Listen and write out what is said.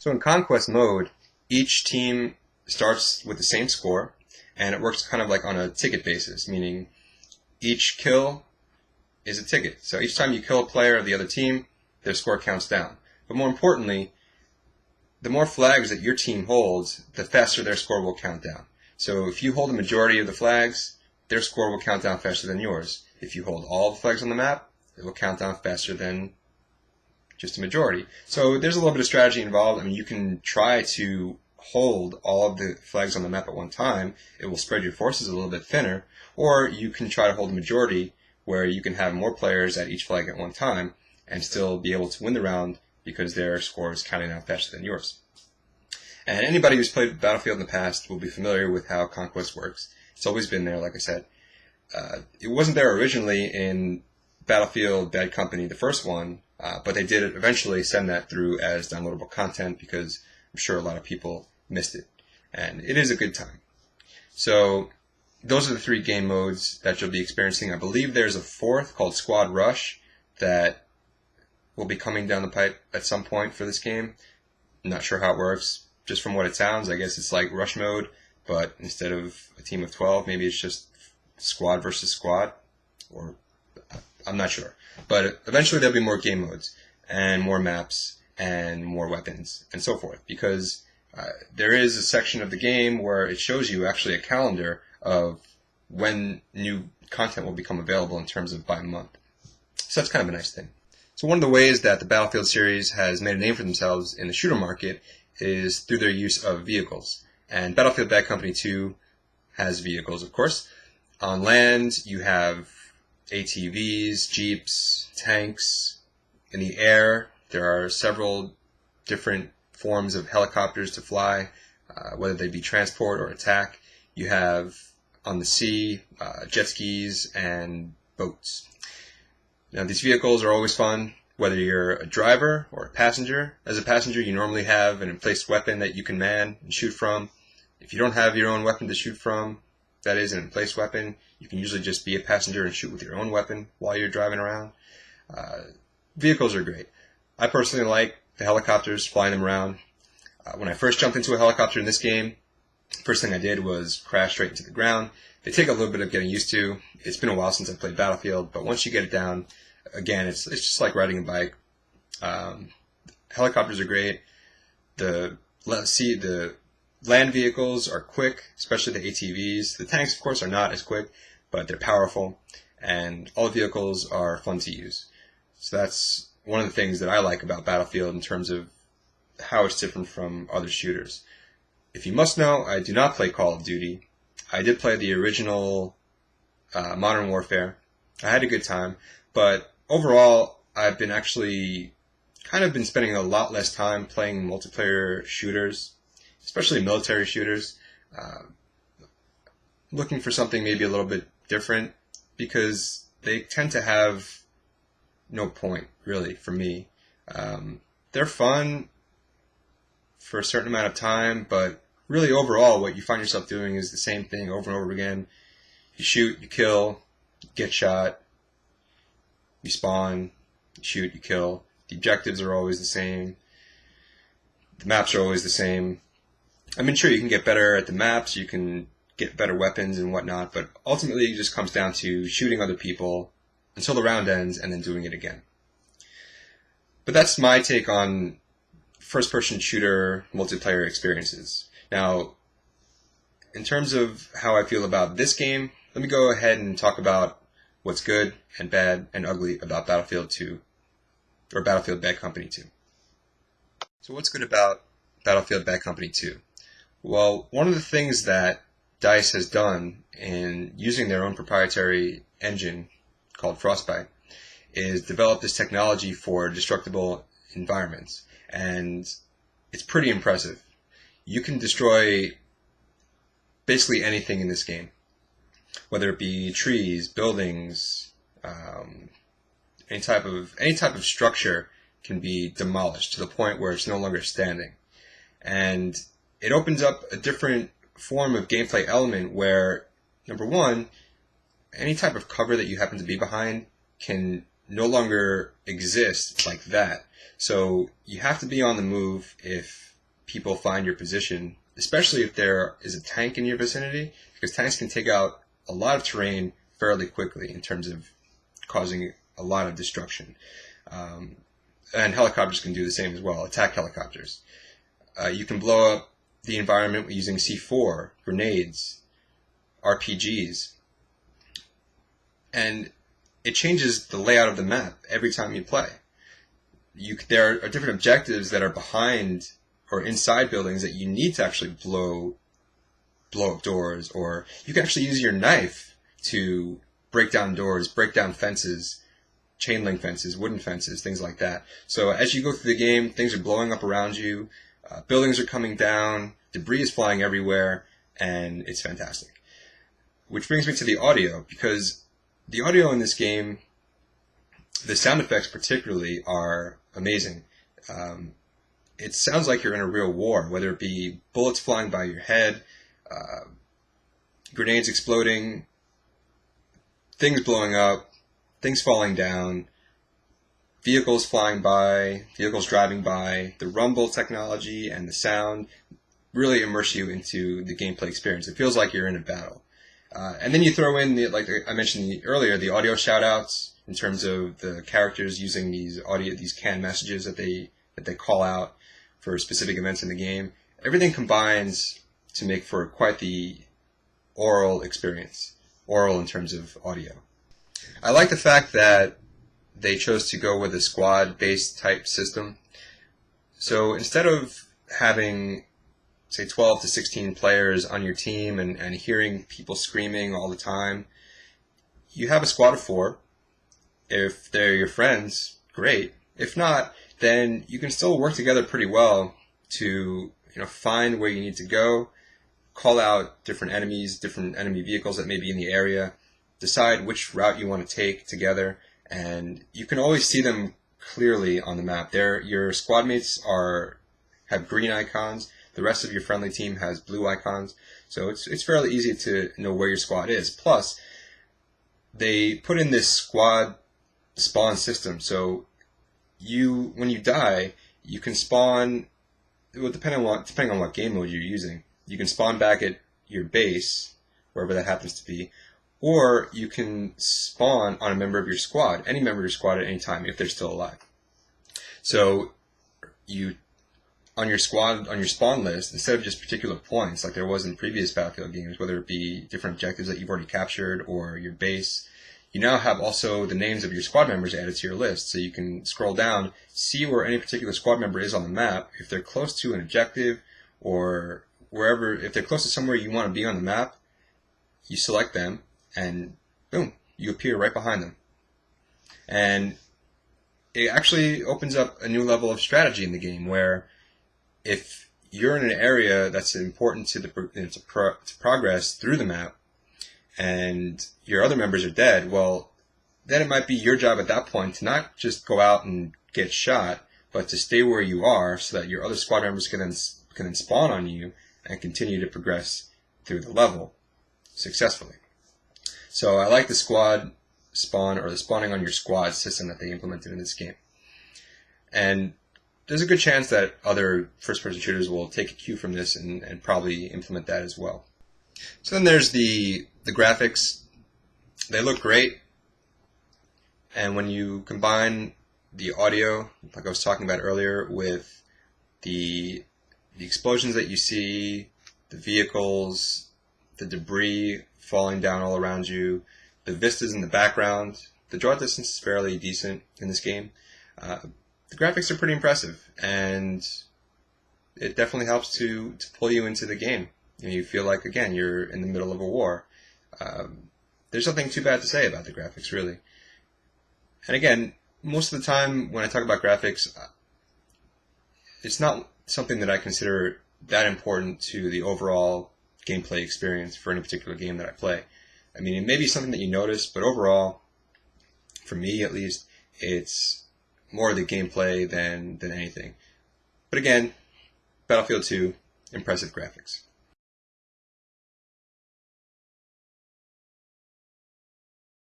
So in Conquest mode, each team starts with the same score, and it works kind of like on a ticket basis, meaning each kill is a ticket. So each time you kill a player of the other team, their score counts down. But more importantly, the more flags that your team holds, the faster their score will count down. So if you hold the majority of the flags, their score will count down faster than yours. If you hold all the flags on the map, it will count down faster than just a majority. So there's a little bit of strategy involved. I mean, you can try to hold all of the flags on the map at one time. It will spread your forces a little bit thinner. Or you can try to hold the majority, where you can have more players at each flag at one time and still be able to win the round because their score is counting down faster than yours. And anybody who's played Battlefield in the past will be familiar with how Conquest works. It's always been there, like I said. It wasn't there originally in Battlefield Bad Company, the first one, but they did eventually send that through as downloadable content because I'm sure a lot of people missed it. And it is a good time. So those are the 3 game modes that you'll be experiencing. I believe there's a 4th called Squad Rush that will be coming down the pipe at some point for this game. I'm not sure how it works. Just from what it sounds, I guess it's like Rush mode, but instead of a team of 12, maybe it's just squad versus squad, or I'm not sure. But eventually there'll be more game modes and more maps and more weapons and so forth, because there is a section of the game where it shows you actually a calendar of when new content will become available in terms of by month. So that's kind of a nice thing. So one of the ways that the Battlefield series has made a name for themselves in the shooter market is through their use of vehicles. And Battlefield Bad Company 2 has vehicles, of course. On land, you have ATVs, jeeps, tanks. In the air, there are several different forms of helicopters to fly, whether they be transport or attack. You have, on the sea, jet skis and boats. Now, these vehicles are always fun, whether you're a driver or a passenger. As a passenger, you normally have an emplaced weapon that you can man and shoot from. If you don't have your own weapon to shoot from, that is an emplaced weapon, you can usually just be a passenger and shoot with your own weapon while you're driving around. Vehicles are great. I personally like the helicopters, flying them around. When I first jumped into a helicopter in this game, first thing I did was crash straight into the ground. They take a little bit of getting used to. It's been a while since I played Battlefield, but once you get it down, again, it's just like riding a bike. Helicopters are great. The land vehicles are quick, especially the ATVs. The tanks, of course, are not as quick, but they're powerful, and all the vehicles are fun to use. So that's one of the things that I like about Battlefield in terms of how it's different from other shooters. If you must know, I do not play Call of Duty. I did play the original Modern Warfare. I had a good time, but overall, I've been actually kind of been spending a lot less time playing multiplayer shooters, especially military shooters, looking for something maybe a little bit different, because they tend to have no point, really, for me. They're fun for a certain amount of time, but really overall what you find yourself doing is the same thing over and over again. You shoot, you kill, you get shot, you spawn, you shoot, you kill. The objectives are always the same. The maps are always the same. I mean, sure, you can get better at the maps, you can get better weapons and whatnot, but ultimately it just comes down to shooting other people until the round ends and then doing it again. But that's my take on first-person shooter multiplayer experiences. Now, in terms of how I feel about this game, let me go ahead and talk about what's good and bad and ugly about Battlefield 2, or Battlefield Bad Company 2. So what's good about Battlefield Bad Company 2? Well, one of the things that DICE has done in using their own proprietary engine called Frostbite is develop this technology for destructible environments, and it's pretty impressive. You can destroy basically anything in this game, whether it be trees, buildings, any type of structure can be demolished to the point where it's no longer standing. And it opens up a different form of gameplay element where, number one, any type of cover that you happen to be behind can no longer exist like that. So you have to be on the move if people find your position, especially if there is a tank in your vicinity, because tanks can take out a lot of terrain fairly quickly in terms of causing a lot of destruction. And helicopters can do the same as well, attack helicopters. You can blow up the environment using C4, grenades, RPGs, and it changes the layout of the map every time you play. There are different objectives that are behind or inside buildings that you need to actually blow up doors, or you can actually use your knife to break down doors, break down fences, chain link fences, wooden fences, things like that. So as you go through the game, things are blowing up around you, buildings are coming down, debris is flying everywhere, and it's fantastic. Which brings me to the audio, because the audio in this game, the sound effects particularly, are amazing. It sounds like you're in a real war, whether it be bullets flying by your head, grenades exploding, things blowing up, things falling down, vehicles flying by, vehicles driving by. The rumble technology and the sound really immerse you into the gameplay experience. It feels like you're in a battle. And then you throw in, like I mentioned earlier, the audio shoutouts in terms of the characters using these canned messages that they call out for specific events in the game. Everything combines to make for quite the oral experience, oral in terms of audio. I like the fact that they chose to go with a squad-based type system. So instead of having, say, 12 to 16 players on your team and hearing people screaming all the time, you have a squad of 4. If they're your friends, great. If not, then you can still work together pretty well to find where you need to go, call out different enemies, different enemy vehicles that may be in the area, decide which route you want to take together, and you can always see them clearly on the map. Your squad mates have green icons. The rest of your friendly team has blue icons. So it's fairly easy to know where your squad is. Plus, they put in this squad spawn system. So when you die, you can spawn, well, depending on what game mode you're using, you can spawn back at your base, wherever that happens to be, or you can spawn on a member of your squad, any member of your squad at any time if they're still alive. So on your spawn list, instead of just particular points like there was in previous Battlefield games, whether it be different objectives that you've already captured or your base, you now have also the names of your squad members added to your list. So you can scroll down, see where any particular squad member is on the map. If they're close to an objective or wherever, if they're close to somewhere you want to be on the map, you select them and boom, you appear right behind them. And it actually opens up a new level of strategy in the game where if you're in an area that's important to progress through the map and your other members are dead, well, then it might be your job at that point to not just go out and get shot, but to stay where you are so that your other squad members can then spawn on you and continue to progress through the level successfully. So I like the squad spawn, or the spawning on your squad system that they implemented in this game. And there's a good chance that other first-person shooters will take a cue from this and probably implement that as well. So then there's the graphics. They look great. And when you combine the audio, like I was talking about earlier, with the explosions that you see, the vehicles, the debris falling down all around you, the vistas in the background, the draw distance is fairly decent in this game. The graphics are pretty impressive, and it definitely helps to pull you into the game. You feel like, again, you're in the middle of a war. There's nothing too bad to say about the graphics, really. And again, most of the time when I talk about graphics, it's not something that I consider that important to the overall gameplay experience for any particular game that I play. I mean, it may be something that you notice, but overall, for me at least, it's more the gameplay than anything. But again, Battlefield 2, impressive graphics.